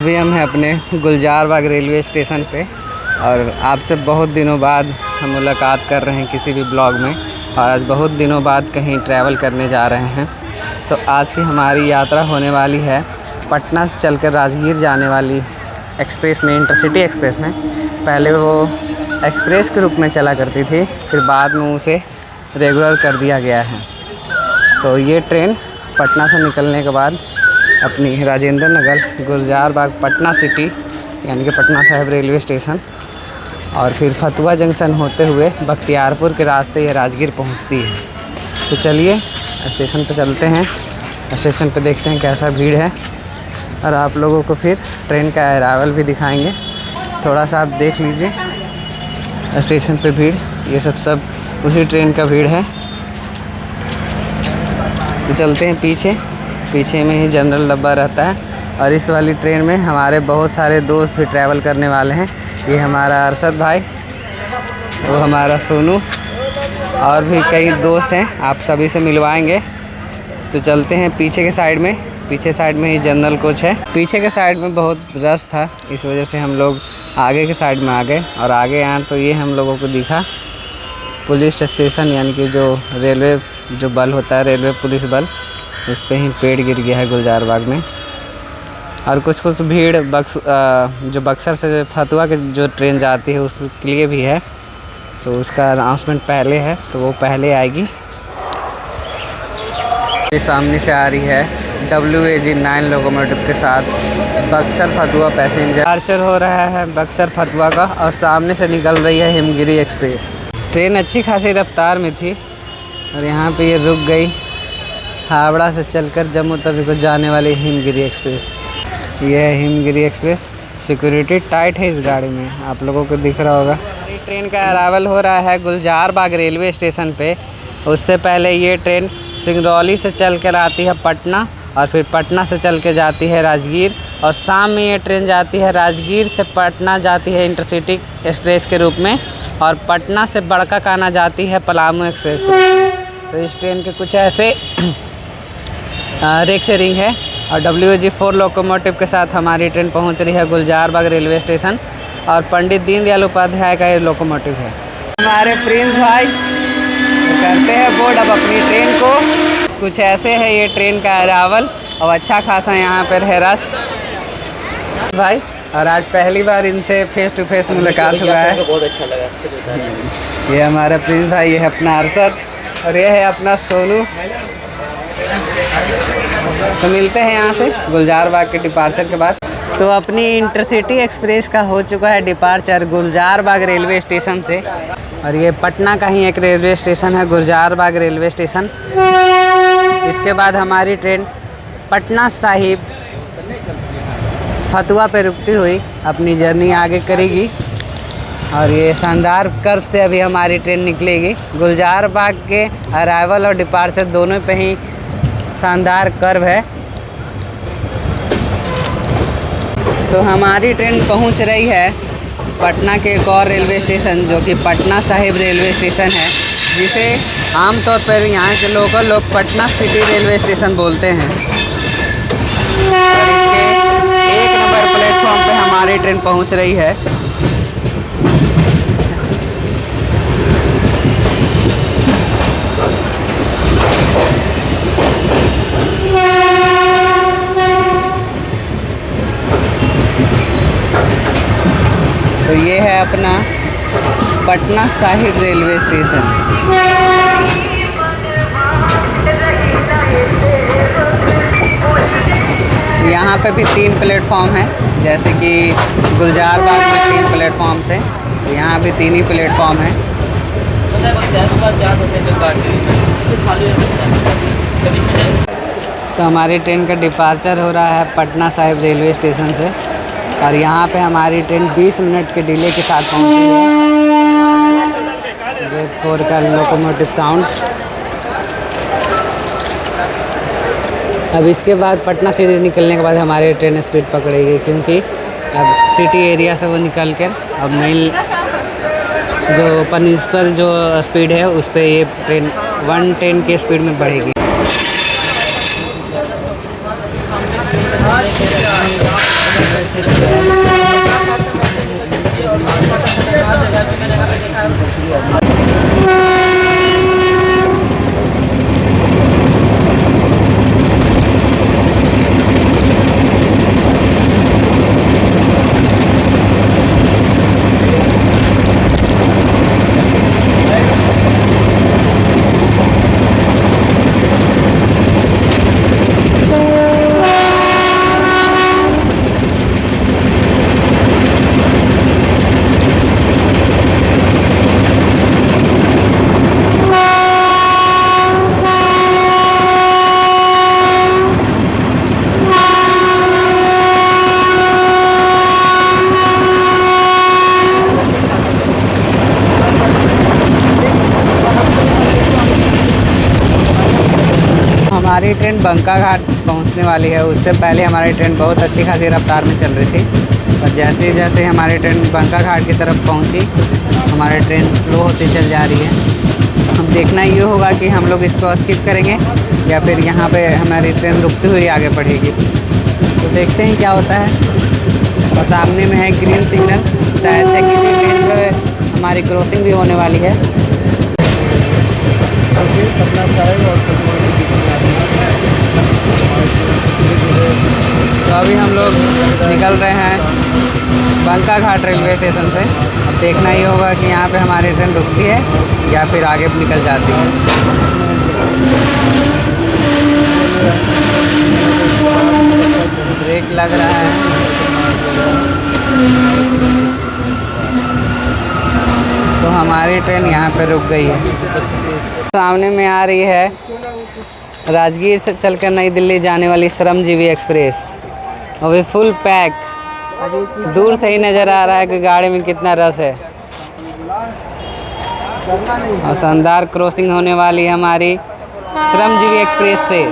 अभी हम हैं अपने गुलजार बाग रेलवे स्टेशन पे और आपसे बहुत दिनों बाद हम मुलाकात कर रहे हैं किसी भी ब्लॉग में। और आज बहुत दिनों बाद कहीं ट्रैवल करने जा रहे हैं। तो आज की हमारी यात्रा होने वाली है पटना से चलकर राजगीर जाने वाली एक्सप्रेस में, इंटरसिटी एक्सप्रेस में। पहले वो एक्सप्रेस के रूप में चला करती थी, फिर बाद में उसे रेगुलर कर दिया गया है। तो ये ट्रेन पटना से निकलने के बाद अपनी राजेंद्र नगर, गुलजार बाग, पटना सिटी यानी कि पटना साहिब रेलवे स्टेशन और फिर फतुहा जंक्शन होते हुए बख्तियारपुर के रास्ते ये राजगीर पहुंचती है। तो चलिए स्टेशन पे चलते हैं। स्टेशन पे देखते हैं कैसा भीड़ है और आप लोगों को फिर ट्रेन का अराइवल भी दिखाएंगे। थोड़ा सा आप देख लीजिए स्टेशन पे भीड़, ये सब उसी ट्रेन का भीड़ है। तो चलते हैं पीछे में ही जनरल डब्बा रहता है और इस वाली ट्रेन में हमारे बहुत सारे दोस्त भी ट्रैवल करने वाले हैं। ये हमारा अरशद भाई, वो हमारा सोनू और भी कई दोस्त हैं, आप सभी से मिलवाएंगे। तो चलते हैं पीछे साइड में ही जनरल कोच है। पीछे के साइड में बहुत रश था, इस वजह से हम लोग आगे के साइड में आ गए और आगे आए तो ये हम लोगों को दिखा पुलिस स्टेशन यानी कि जो रेलवे जो बल होता है, रेलवे पुलिस बल, उस पर ही पेड़ गिर गया है गुलजार बाग में। और कुछ भीड़ जो बक्सर से फतुहा के जो ट्रेन जाती है उसके लिए भी है, तो उसका अनाउंसमेंट पहले है, तो वो पहले आएगी। ये सामने से आ रही है WAG 9 लोकोमोटिव के साथ बक्सर फतुहा पैसेंजर डिपार्चर हो रहा है बक्सर फतुहा का, और सामने से निकल रही है हिमगिरी एक्सप्रेस। ट्रेन अच्छी खासी रफ्तार में थी और यहाँ पे ये रुक गई। हावड़ा से चलकर जम्मू तवी को जाने वाली हिमगिरी एक्सप्रेस, ये है हिमगिरी एक्सप्रेस। सिक्योरिटी टाइट है इस गाड़ी में, आप लोगों को दिख रहा होगा। ट्रेन का अराइवल हो रहा है गुलजार बाग रेलवे स्टेशन पे। उससे पहले ये ट्रेन सिंगरौली से चल कर आती है पटना और फिर पटना से चल के जाती है राजगीर, और शाम में ये ट्रेन जाती है राजगीर से पटना, जाती है इंटरसिटी एक्सप्रेस के रूप में, और पटना से बड़का काना जाती है पलामू एक्सप्रेस के रूप में। तो इस ट्रेन के कुछ ऐसे रेक शेयरिंग है। और WAG 4 लोकोमोटिव के साथ हमारी ट्रेन पहुंच रही है गुलजार बाग रेलवे स्टेशन, और पंडित दीनदयाल उपाध्याय का ये लोकोमोटिव है। हमारे प्रिंस भाई तो करते हैं बोर्ड अब अपनी ट्रेन को। कुछ ऐसे है ये ट्रेन का अराइवल, और अच्छा खासा यहाँ पर है रस भाई। और आज पहली बार इनसे फेस टू फेस मुलाकात हुआ है, बहुत अच्छा लगा। ये हमारा प्रिंस भाई, ये है अपना अरशद और ये है अपना सोनू। तो मिलते हैं यहाँ से गुलजार बाग के डिपार्चर के बाद। तो अपनी इंटरसिटी एक्सप्रेस का हो चुका है डिपार्चर गुलजार बाग रेलवे स्टेशन से, और ये पटना का ही एक रेलवे स्टेशन है गुलजार बाग रेलवे स्टेशन। इसके बाद हमारी ट्रेन पटना साहिब फतुहा पे रुकती हुई अपनी जर्नी आगे करेगी, और ये शानदार कर्व से अभी हमारी ट्रेन निकलेगी। गुलजार बाग के अराइवल और डिपार्चर दोनों पे ही शानदार कर्व है। तो हमारी ट्रेन पहुंच रही है पटना के एक और रेलवे स्टेशन जो कि पटना साहिब रेलवे स्टेशन है, जिसे आमतौर पर यहाँ के लोकल लोग पटना सिटी रेलवे स्टेशन बोलते हैं। और इसके 1 नंबर प्लेटफॉर्म पे हमारी ट्रेन पहुंच रही है। तो ये है अपना पटना साहिब रेलवे स्टेशन। यहाँ पे भी 3 प्लेटफॉर्म हैं, जैसे कि गुलजार बाग में 3 प्लेटफॉर्म थे, यहाँ भी 3 ही प्लेटफॉर्म हैं। तो हमारी ट्रेन का डिपार्चर हो रहा है पटना साहिब रेलवे स्टेशन से, और यहाँ पे हमारी ट्रेन 20 मिनट के डिले के साथ पहुँची है। गेट 4 का लोकोमोटिव साउंड। अब इसके बाद पटना सिटी निकलने के बाद हमारी ट्रेन स्पीड पकड़ेगी, क्योंकि अब सिटी एरिया से वो निकल कर अब मेन जो प्रिंसिपल जो स्पीड है उस पर ये ट्रेन 110 के स्पीड में बढ़ेगी। हमारी ट्रेन बंका घाट पहुंचने वाली है। उससे पहले हमारी ट्रेन बहुत अच्छी खासी रफ्तार में चल रही थी, और जैसे जैसे हमारी ट्रेन बंका घाट की तरफ पहुंची, हमारी ट्रेन स्लो होती चल जा रही है। अब देखना ये होगा कि हम लोग इसको स्किप करेंगे या फिर यहाँ पे हमारी ट्रेन रुकती हुई आगे बढ़ेगी। तो देखते हैं क्या होता है। और सामने में है ग्रीन सिग्नल, शायद से किसी ट्रेन से हमारी क्रॉसिंग भी होने वाली है। तो अभी हम लोग निकल रहे हैं बंका घाट रेलवे स्टेशन से। अब देखना ये होगा कि यहाँ पे हमारी ट्रेन रुकती है या फिर आगे निकल जाती है। ब्रेक लग रहा है। तो हमारी ट्रेन यहाँ पे रुक गई है। सामने में आ रही है राजगीर से चलकर नई दिल्ली जाने वाली श्रमजीवी एक्सप्रेस। अभी फुल पैक, दूर से ही नज़र आ रहा है कि गाड़ी में कितना रस है। और शानदार क्रॉसिंग होने वाली है हमारी श्रमजीवी एक्सप्रेस से।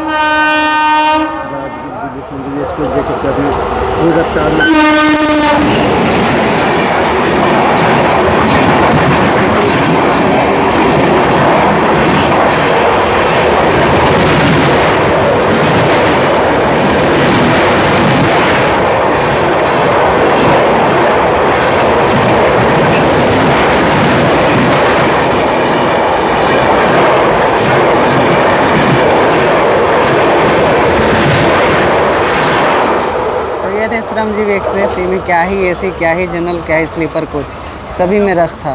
श्रमजीवी एक्सप्रेस में क्या ही एसी, क्या ही जनरल, क्या ही स्लीपर कोच, सभी में रस था।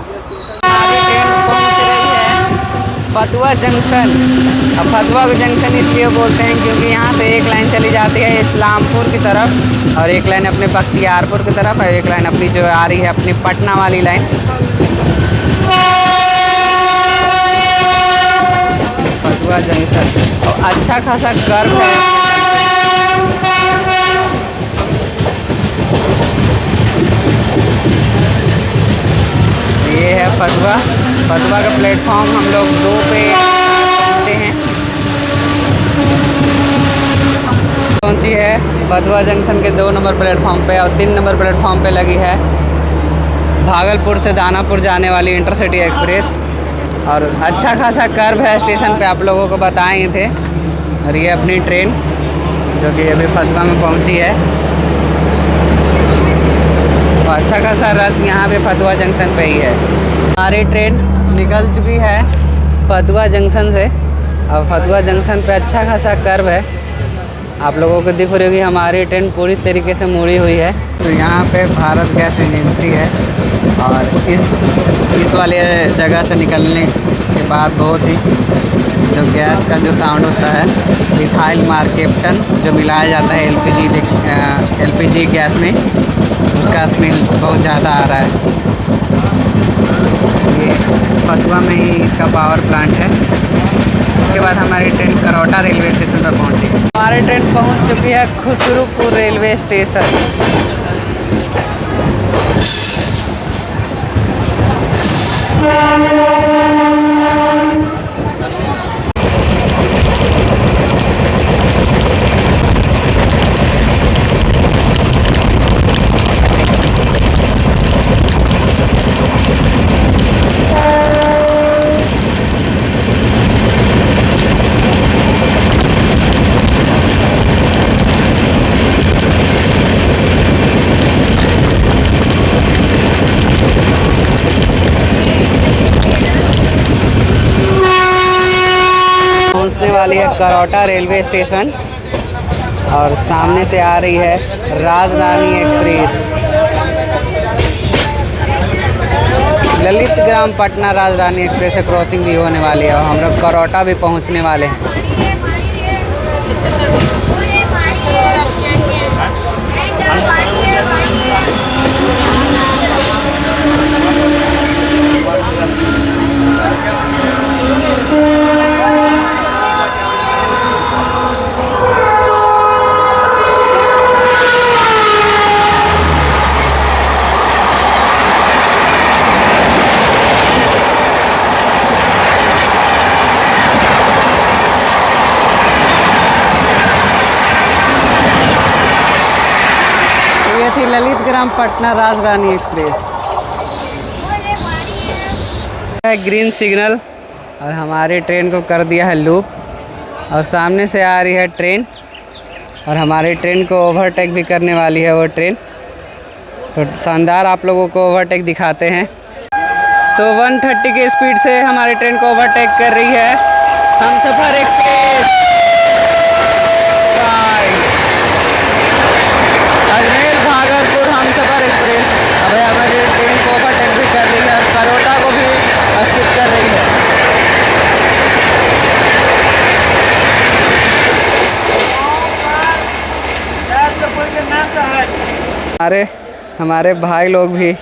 ट्रेन पहुंच रही है फतुहा जंक्शन। अब फतुहा जंक्शन इसलिए बोलते हैं क्योंकि यहाँ से एक लाइन चली जाती है इस्लामपुर की तरफ, और एक लाइन अपने बख्तियारपुर की तरफ, और एक लाइन अपनी जो आ रही है अपनी पटना वाली लाइन। फतुहा जंक्शन और अच्छा खासा कर्व है। ये है फतुहा का प्लेटफॉर्म। हम लोग 2 पे पहुँचे हैं। पहुँची है फतुहा जंक्शन के 2 नंबर प्लेटफॉर्म पे, और 3 नंबर प्लेटफॉर्म पे लगी है भागलपुर से दानापुर जाने वाली इंटरसिटी एक्सप्रेस। और अच्छा खासा कर्व है स्टेशन पे, आप लोगों को बताए थे। और ये अपनी ट्रेन जो कि अभी फतुहा में पहुँची है। और अच्छा खासा रथ यहाँ पे फतुहा जंक्शन पे ही है। हमारी ट्रेन निकल चुकी है फतुहा जंक्शन से, और फतुहा जंक्शन पे अच्छा खासा कर्व है। आप लोगों को दिख रही होगी हमारी ट्रेन पूरी तरीके से मुड़ी हुई है। तो यहाँ पे भारत गैस एजेंसी है, और इस वाले जगह से निकलने के बाद बहुत ही जो गैस का जो साउंड होता है, इथाइल मार्केप्टन जो मिलाया जाता है एलपीजी गैस में, उसका स्मेल बहुत ज़्यादा आ रहा है। ये फतुहा में ही इसका पावर प्लांट है। उसके बाद हमारी ट्रेन करौटा रेलवे स्टेशन पर पहुंची। हमारी ट्रेन पहुंच चुकी है खुसरूपुर रेलवे स्टेशन। पहुंचने वाली है करौटा रेलवे स्टेशन, और सामने से आ रही है राजरानी एक्सप्रेस। ललित ग्राम पटना राजरानी एक्सप्रेस से क्रॉसिंग भी होने वाली है, और हम लोग करौटा भी पहुंचने वाले हैं। ललित ग्राम पटना राजधानी एक्सप्रेस है। ग्रीन सिग्नल और हमारी ट्रेन को कर दिया है लूप और सामने से आ रही है ट्रेन और हमारी ट्रेन को ओवरटेक भी करने वाली है वो ट्रेन। तो शानदार आप लोगों को ओवरटेक दिखाते हैं। तो 130 की स्पीड से हमारी ट्रेन को ओवरटेक कर रही है हमसफ़र एक्सप्रेस। अजमेर भागलपुर हमसफ़र एक्सप्रेस अब हमारी ट्रेन को ओवरटेक भी कर रही है और करोटा को भी स्किप कर रही है। हमारे भाई लोग भी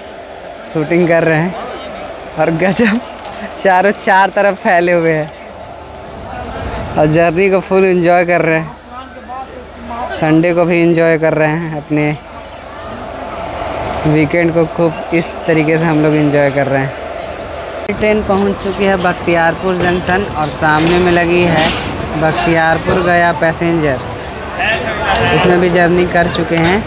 शूटिंग कर रहे हैं और गजब चार तरफ फैले हुए हैं और जर्नी को फुल एंजॉय कर रहे हैं। संडे को भी एंजॉय कर रहे हैं, अपने वीकेंड को खूब इस तरीके से हम लोग एंजॉय कर रहे हैं। ट्रेन पहुंच चुकी है बख्तियारपुर जंक्शन और सामने में लगी है बख्तियारपुर गया पैसेंजर। इसमें भी जर्नी कर चुके हैं।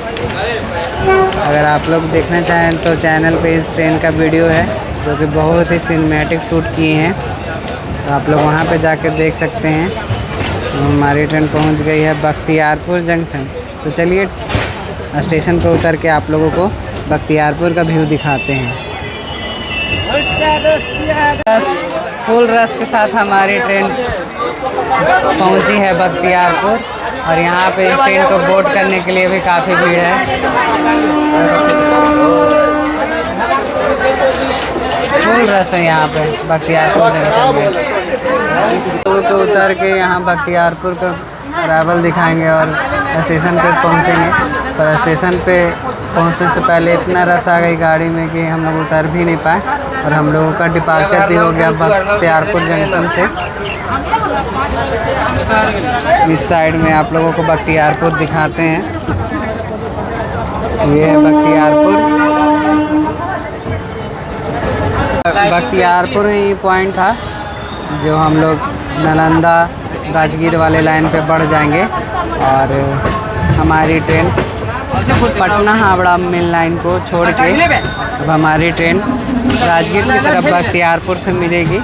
अगर आप लोग देखना चाहें तो चैनल पे इस ट्रेन का वीडियो है जो कि बहुत ही सिनेमैटिक शूट किए हैं, तो आप लोग वहां पे जाकर देख सकते हैं। हमारी ट्रेन पहुंच गई है बख्तियारपुर जंक्शन। तो चलिए स्टेशन पर उतर के आप लोगों को बख्तियारपुर का व्यू दिखाते हैं। फुल रश के साथ हमारी ट्रेन पहुंची है बख्तियारपुर और यहाँ पे इस ट्रेन को बोर्ड करने के लिए भी काफ़ी भीड़ है। फुल रश है यहाँ पे बख्तियारपुर जंक्शन में। लोगों को उतर के यहाँ बख्तियारपुर का अरावल दिखाएंगे और स्टेशन पे पहुँचेंगे। पर स्टेशन पे पहुँचने से पहले इतना रश आ गई गाड़ी में कि हम लोग उतर भी नहीं पाए और हम लोगों का डिपार्चर भी हो गया बख्तियारपुर जंक्शन से। इस साइड में आप लोगों को बख्तियारपुर दिखाते हैं। ये है बख्तियारपुर। बख्तियारपुर ही पॉइंट था जो हम लोग नालंदा राजगीर वाले लाइन पे बढ़ जाएंगे और हमारी train Patna Howrah main line को छोड़ के अब हमारी ट्रेन राजगीर की तरफ बख्तियारपुर से मिलेगी।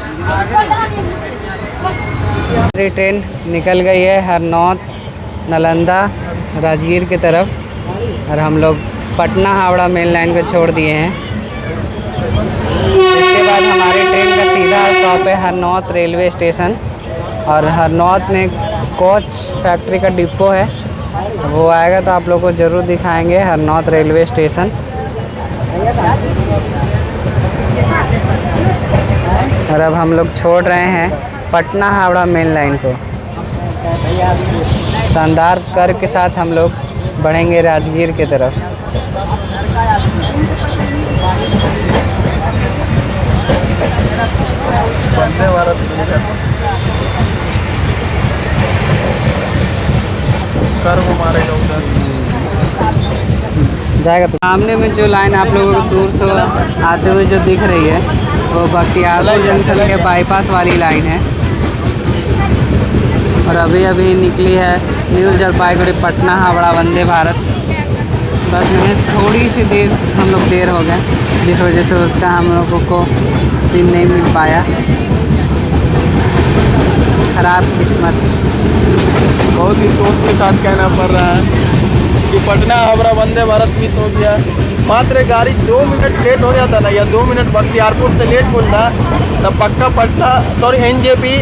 हमारी ट्रेन निकल गई है हरनौत नालंदा राजगीर की तरफ और हम लोग पटना हावड़ा मेन लाइन को छोड़ दिए हैं। इसके बाद हमारी ट्रेन का सीधा स्टॉप है हरनौत रेलवे स्टेशन और हरनौत में कोच फैक्ट्री का डिपो है, वो आएगा तो आप लोग को ज़रूर दिखाएंगे हरनौत रेलवे स्टेशन। और अब हम लोग छोड़ रहे हैं पटना हावड़ा मेन लाइन को। शानदार कर के साथ हम लोग बढ़ेंगे राजगीर की तरफ। वंदे भारत जाएगा। तो सामने में जो लाइन आप लोगों को दूर से आते हुए जो दिख रही है वो बख्तियारपुर जंक्शन के बाईपास वाली लाइन है और अभी निकली है न्यू जलपाईगुड़ी पटना हावड़ा वंदे भारत। बस में थोड़ी सी देर हम लोग देर हो गए जिस वजह से उसका हम लोगों को सीन नहीं मिल पाया। खराब किस्मत। बहुत ही सोच के साथ कहना पड़ रहा है कि पटना हावड़ा वंदे भारत मिस हो गया। मात्र गाड़ी 2 मिनट लेट हो जाता ना या 2 मिनट बख्तियारपुर से लेट मिलता तब पक्का एनजेपी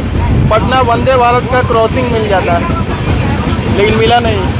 पटना वंदे भारत का क्रॉसिंग मिल जाता, लेकिन मिला नहीं।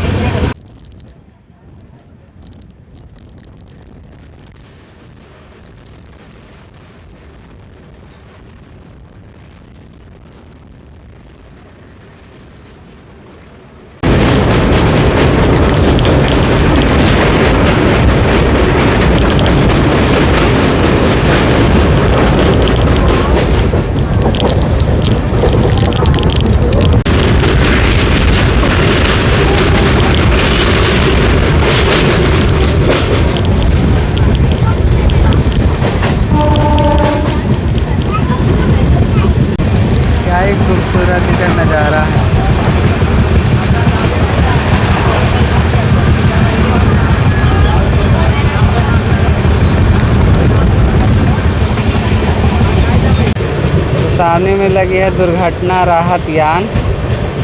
सामने में लगी है दुर्घटना राहत यान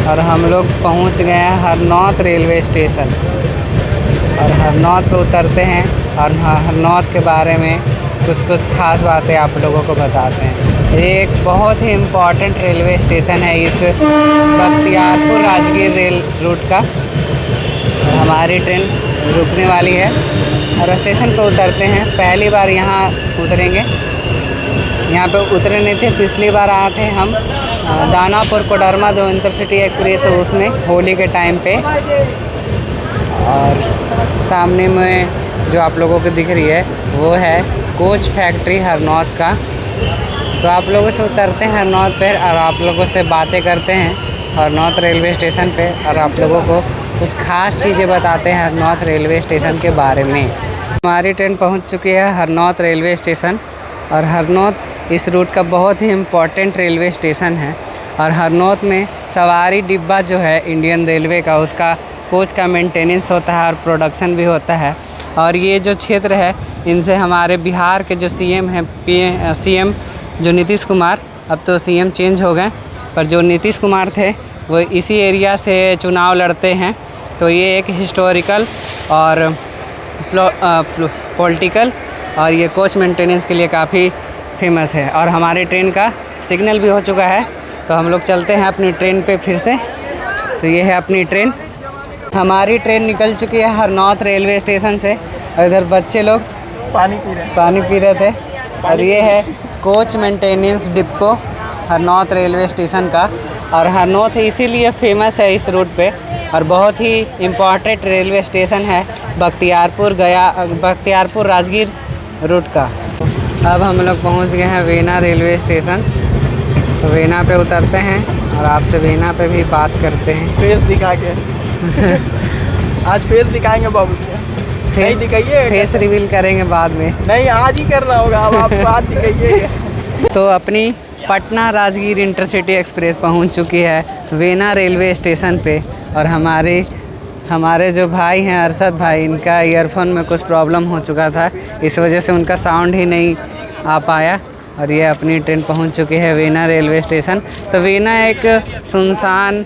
और हम लोग पहुंच गए हैं हरनौत रेलवे स्टेशन और हरनौत पे उतरते हैं और हरनौत के बारे में कुछ खास बातें आप लोगों को बताते हैं। ये एक बहुत ही इम्पॉर्टेंट रेलवे स्टेशन है इस बख्तियारपुर राजगीर रेल रूट का। हमारी ट्रेन रुकने वाली है और स्टेशन पर उतरते हैं। पहली बार यहाँ उतरेंगे, यहाँ पे उतरे नहीं थे, पिछली बार आए थे हम दानापुर कोडरमा जो इंटरसिटी एक्सप्रेस है उसमें होली के टाइम पे। और सामने में जो आप लोगों को दिख रही है वो है कोच फैक्ट्री हरनौत का। तो आप लोगों से उतरते हैं हरनौत पर और आप लोगों से बातें करते हैं हरनौत रेलवे स्टेशन पे और आप लोगों को कुछ खास चीज़ें बताते हैं हरनौत रेलवे स्टेशन के बारे में। हमारी ट्रेन पहुंच चुकी है हरनौत रेलवे स्टेशन और हरनौत इस रूट का बहुत ही इम्पॉर्टेंट रेलवे स्टेशन है। और हरनौत में सवारी डिब्बा जो है इंडियन रेलवे का, उसका कोच का मेंटेनेंस होता है और प्रोडक्शन भी होता है। और ये जो क्षेत्र है इनसे हमारे बिहार के जो सीएम हैं सीएम जो नीतीश कुमार, अब तो सीएम चेंज हो गए, पर जो नीतीश कुमार थे वो इसी एरिया से चुनाव लड़ते हैं। तो ये एक हिस्टोरिकल और पॉलिटिकल और ये कोच मेंटेनेंस के लिए काफ़ी फेमस है। और हमारे ट्रेन का सिग्नल भी हो चुका है, तो हम लोग चलते हैं अपनी ट्रेन पे फिर से। तो ये है अपनी ट्रेन, हमारी ट्रेन निकल चुकी है हरनौत रेलवे स्टेशन से और इधर बच्चे लोग पानी पी रहे थे। और ये है coach maintenance depot Harnaut railway station का। और हरनौत इसीलिए फेमस है इस रूट पे और बहुत ही इम्पॉर्टेंट रेलवे स्टेशन है बख्तियारपुर राजगीर रूट का। अब हम लोग पहुंच गए हैं वेना रेलवे स्टेशन। तो वेना पे उतरते हैं और आपसे वेना पे भी बात करते हैं। फेस दिखा के आज फेस दिखाएंगे बाबू जी। नहीं दिखाइए, फेस रिवील करेंगे बाद में। नहीं, आज ही करना होगा, अब आपको आज दिखाइए। तो अपनी पटना राजगीर इंटरसिटी एक्सप्रेस पहुंच चुकी है वेना रेलवे स्टेशन पे। और हमारे जो भाई हैं अरशद भाई, इनका ईयरफोन में कुछ प्रॉब्लम हो चुका था, इस वजह से उनका साउंड ही नहीं आ पाया। और ये अपनी ट्रेन पहुंच चुकी है वेना रेलवे स्टेशन। तो वेना एक सुनसान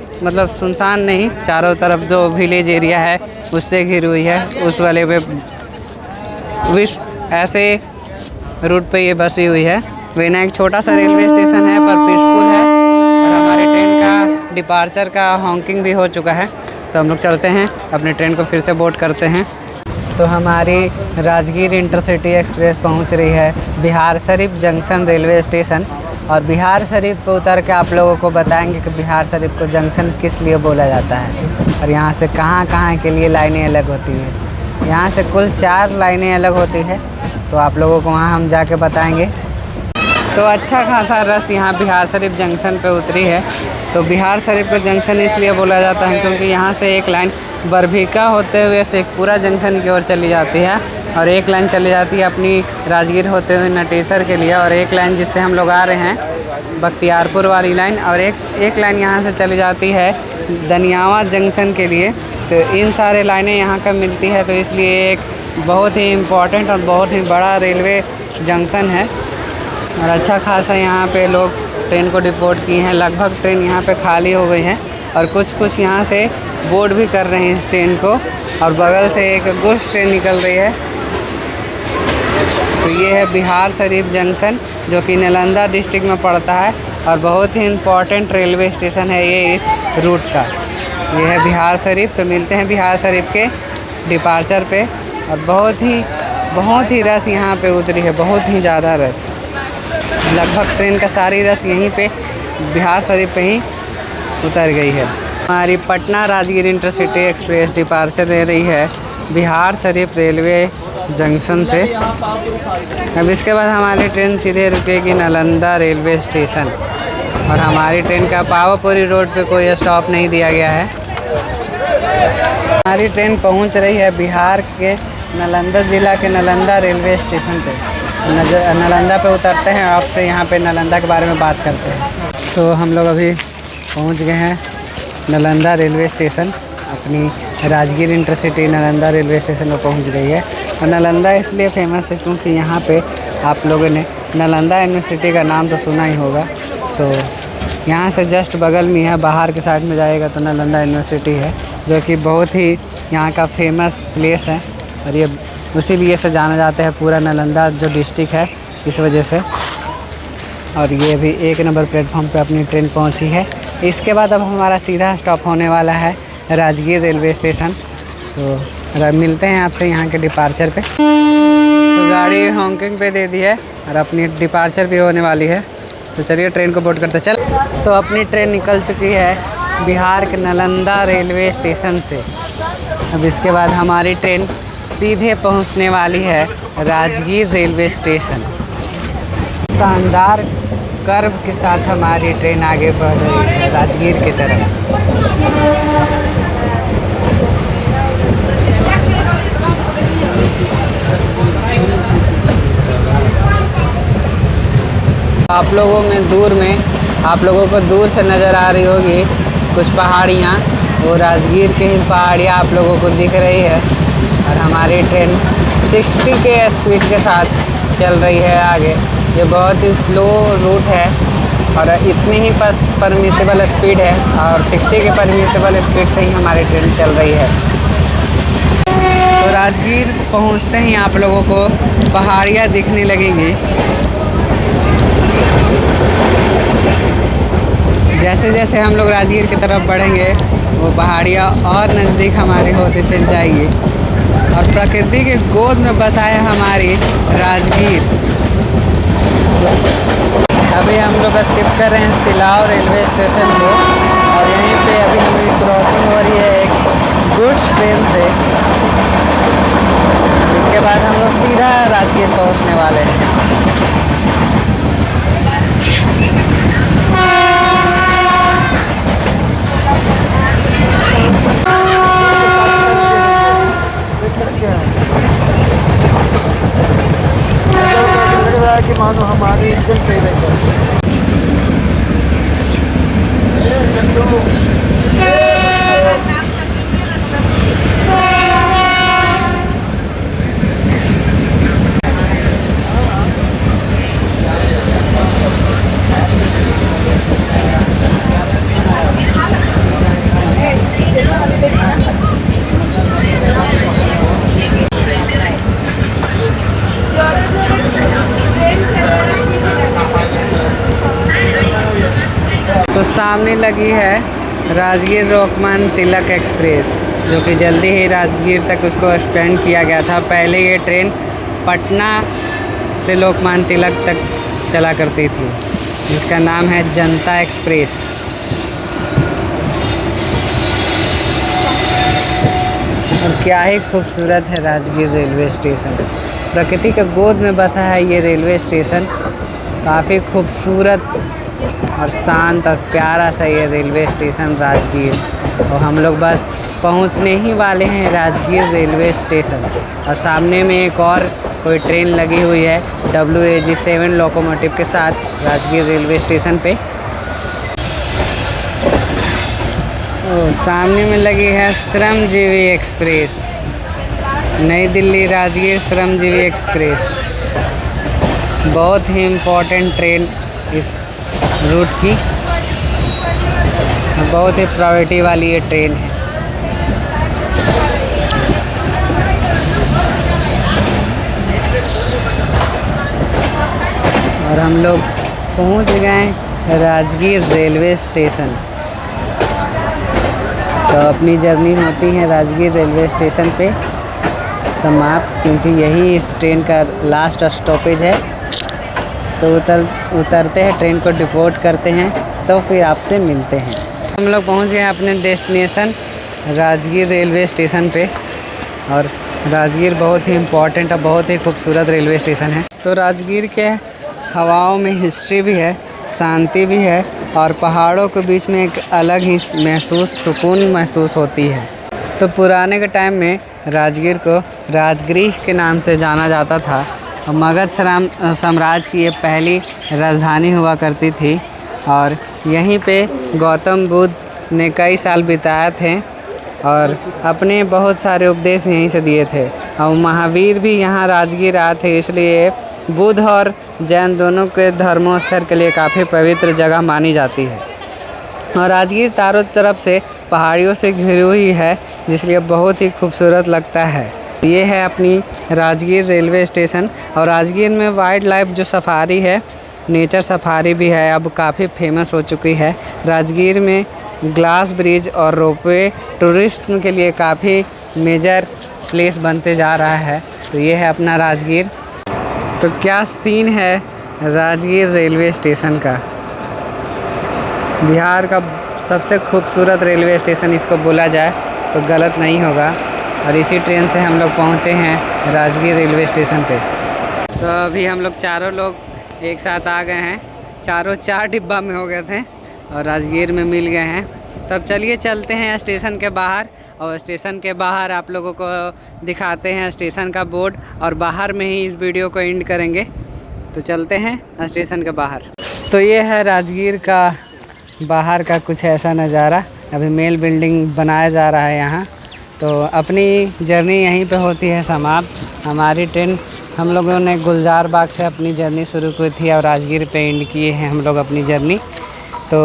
नहीं, चारों तरफ जो विलेज एरिया है उससे घिरी हुई है। उस वाले पे ऐसे रूट पे ये बसी हुई है। वेना एक छोटा सा रेलवे स्टेशन है पर पीसफुल है। और हमारी ट्रेन का डिपार्चर का हॉकिंग भी हो चुका है। तो हम लोग चलते हैं अपनी ट्रेन को फिर से बोर्ड करते हैं। तो हमारी राजगीर इंटरसिटी एक्सप्रेस पहुंच रही है Bihar Sharif junction railway station. और बिहार शरीफ पे उतर के आप लोगों को बताएंगे कि बिहार शरीफ को जंक्शन किस लिए बोला जाता है और यहाँ से कहाँ के लिए लाइनें अलग होती हैं। यहाँ से कुल 4 लाइनें अलग होती है, तो आप लोगों को वहाँ हम जाके बताएंगे। तो अच्छा खासा रस यहाँ बिहार शरीफ जंक्शन पे उतरी है। तो बिहार शरीफ को जंक्शन इसलिए बोला जाता है क्योंकि यहाँ से एक लाइन बरभीका होते हुए शेखपुरा जंक्शन की ओर चली जाती है और एक लाइन चली जाती है अपनी राजगीर होते हुए नटेसर के लिए, और एक लाइन जिससे हम लोग आ रहे हैं बख्तियारपुर वाली लाइन, और एक लाइन यहाँ से चली जाती है दनियावा जंक्शन के लिए। तो इन सारे लाइनें यहाँ का मिलती है, तो इसलिए एक बहुत ही इम्पॉर्टेंट और बहुत ही बड़ा रेलवे जंक्शन है। और अच्छा खासा यहाँ पे लोग ट्रेन को डिपोर्ट किए हैं। लगभग ट्रेन यहाँ पे खाली हो गई है और कुछ यहाँ से बोर्ड भी कर रहे हैं इस ट्रेन को। और बगल से एक गुड्स ट्रेन निकल रही है। तो ये है बिहार शरीफ जंक्शन जो कि नालंदा डिस्ट्रिक्ट में पड़ता है और बहुत ही इम्पॉर्टेंट रेलवे स्टेशन है ये इस रूट का। ये है बिहार शरीफ। तो मिलते हैं बिहार शरीफ के डिपार्चर पे। और बहुत ही रस यहाँ पे उतरी है, बहुत ही ज़्यादा रस। लगभग ट्रेन का सारी रस यहीं पे बिहार शरीफ पे ही उतर गई है। हमारी Patna Rajgir intercity express departure ले रही है बिहार शरीफ रेलवे जंक्शन से। अब इसके बाद हमारी ट्रेन सीधे रुकेगी नालंदा रेलवे स्टेशन। और हमारी ट्रेन का पावापुरी रोड पे कोई स्टॉप नहीं दिया गया है। हमारी ट्रेन पहुंच रही है बिहार के नालंदा ज़िला के नालंदा रेलवे स्टेशन पे। नालंदा पे उतरते हैं, आपसे यहाँ पे नालंदा के बारे में बात करते हैं। तो हम लोग अभी पहुँच गए हैं नालंदा रेलवे स्टेशन। अपनी Rajgir intercity Nalanda railway station पर पहुँच गई है। और नालंदा इसलिए फेमस है क्योंकि यहाँ पे आप लोगों ने नालंदा यूनिवर्सिटी का नाम तो सुना ही होगा। तो यहाँ से जस्ट बगल में है, बाहर के साइड में जाएगा तो नालंदा यूनिवर्सिटी है, जो कि बहुत ही यहाँ का फेमस प्लेस है और ये उसी लिए से जाना जाता है पूरा नालंदा जो डिस्ट्रिक्ट है, इस वजह से। और ये भी 1 नंबर प्लेटफॉर्म पे अपनी ट्रेन पहुँची है। इसके बाद अब हमारा सीधा स्टॉप होने वाला है राजगीर रेलवे स्टेशन। तो मिलते हैं आपसे यहाँ के डिपार्चर पे। तो गाड़ी हॉन्किंग पे दे दी है और अपनी डिपार्चर भी होने वाली है, तो चलिए ट्रेन को बोर्ड करते चल। तो अपनी ट्रेन निकल चुकी है बिहार के नालंदा रेलवे स्टेशन से। अब इसके बाद हमारी ट्रेन सीधे पहुंचने वाली है राजगीर रेलवे स्टेशन। शानदार कर्व के साथ हमारी ट्रेन आगे बढ़ रही है राजगीर की तरफ। आप लोगों को दूर से नज़र आ रही होगी कुछ पहाड़ियाँ, वो राजगीर के ही पहाड़ियाँ आप लोगों को दिख रही है। और हमारी ट्रेन 60 के स्पीड के साथ चल रही है आगे। ये बहुत ही स्लो रूट है और इतनी ही बस परमिसेबल स्पीड है और 60 के परमिसेबल स्पीड से ही हमारी ट्रेन चल रही है। तो राजगीर पहुंचते ही आप लोगों को पहाड़ियाँ दिखने लगेंगी। जैसे जैसे हम लोग राजगीर की तरफ बढ़ेंगे वो पहाड़ियाँ और नज़दीक हमारी होते चल जाएगी और प्रकृति के गोद में बसा है हमारी राजगीर। अभी हम लोग स्किप कर रहे हैं सिलाव रेलवे स्टेशन को और यहीं पे अभी हमारी क्रॉसिंग हो रही है एक गुड्स ट्रेन से। इसके बाद हम लोग सीधा राजगीर पहुंचने वाले हैं। कि मानो हमारी इंजन सही रहेगा। तो सामने लगी है राजगीर लोकमान्य तिलक एक्सप्रेस, जो कि जल्दी ही राजगीर तक उसको एक्सपेंड किया गया था। पहले ये ट्रेन पटना से लोकमान्य तिलक तक चला करती थी, जिसका नाम है जनता एक्सप्रेस। और क्या ही खूबसूरत है राजगीर रेलवे स्टेशन। प्रकृति के गोद में बसा है ये रेलवे स्टेशन। काफ़ी खूबसूरत और शांत और प्यारा सा ये रेलवे स्टेशन राजगीर। और हम लोग बस पहुंचने ही वाले हैं राजगीर रेलवे स्टेशन। और सामने में एक और कोई ट्रेन लगी हुई है WAG7 लोकोमोटिव के साथ राजगीर रेलवे स्टेशन पे। सामने में लगी है श्रमजीवी एक्सप्रेस, नई दिल्ली राजगीर श्रमजीवी एक्सप्रेस। बहुत ही इम्पोर्टेंट ट्रेन इस रूट की, बहुत ही प्रायोरिटी वाली ये ट्रेन है। और हम लोग पहुंच गए राजगीर रेलवे स्टेशन। तो अपनी जर्नी होती है राजगीर रेलवे स्टेशन पे समाप्त, क्योंकि यही इस ट्रेन का लास्ट स्टॉपेज है। तो उतरते हैं, ट्रेन को डिपोर्ट करते हैं, तो फिर आपसे मिलते हैं। हम लोग पहुंच गए अपने डेस्टिनेशन राजगीर रेलवे स्टेशन पे। और राजगीर बहुत ही इम्पोर्टेंट और बहुत ही खूबसूरत रेलवे स्टेशन है। तो राजगीर के हवाओं में हिस्ट्री भी है, शांति भी है और पहाड़ों के बीच में एक अलग ही सुकून महसूस होती है। तो पुराने के टाइम में राजगीर को राजगृह के नाम से जाना जाता था और मगध साम्राज्य की ये पहली राजधानी हुआ करती थी। और यहीं पे गौतम बुद्ध ने कई साल बिताए थे और अपने बहुत सारे उपदेश यहीं से दिए थे। और महावीर भी यहाँ राजगीर आए थे, इसलिए बुद्ध और जैन दोनों के धर्मोस्थल के लिए काफ़ी पवित्र जगह मानी जाती है। और राजगीर चारों तरफ से पहाड़ियों से घिरी हुई है, जिसलिए बहुत ही खूबसूरत लगता है। ये है अपनी राजगीर रेलवे स्टेशन। और राजगीर में वाइल्ड लाइफ जो सफारी है, नेचर सफारी भी है, अब काफ़ी फेमस हो चुकी है। राजगीर में ग्लास ब्रिज और रोपवे टूरिस्ट के लिए काफ़ी मेजर प्लेस बनते जा रहा है। तो ये है अपना राजगीर। तो क्या सीन है राजगीर रेलवे स्टेशन का। बिहार का सबसे खूबसूरत रेलवे स्टेशन इसको बोला जाए तो गलत नहीं होगा। और इसी ट्रेन से हम लोग पहुँचे हैं राजगीर रेलवे स्टेशन पे। तो अभी हम लोग चारों लोग एक साथ आ गए हैं, चारों 4 डिब्बा में हो गए थे और राजगीर में मिल गए हैं। तब चलिए चलते हैं स्टेशन के बाहर, और स्टेशन के बाहर आप लोगों को दिखाते हैं स्टेशन का बोर्ड, और बाहर में ही इस वीडियो को एंड करेंगे। तो चलते हैं स्टेशन के बाहर। तो ये है राजगीर का बाहर का कुछ ऐसा नज़ारा। अभी मेल बिल्डिंग बनाया जा रहा है यहाँ। तो अपनी जर्नी यहीं पे होती है समाप्त। हमारी ट्रेन, हम लोगों ने गुलजार बाग से अपनी जर्नी शुरू की थी और राजगीर पे एंड किए हैं हम लोग अपनी जर्नी। तो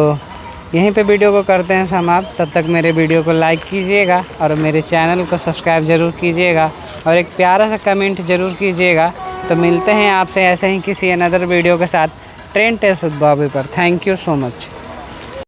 यहीं पे वीडियो को करते हैं समाप्त। तब तक मेरे वीडियो को लाइक कीजिएगा और मेरे चैनल को सब्सक्राइब ज़रूर कीजिएगा और एक प्यारा सा कमेंट ज़रूर कीजिएगा। तो मिलते हैं आपसे ऐसे ही किसी अनदर वीडियो के साथ ट्रेन टेल्स विद बॉबी पर। Thank you so much.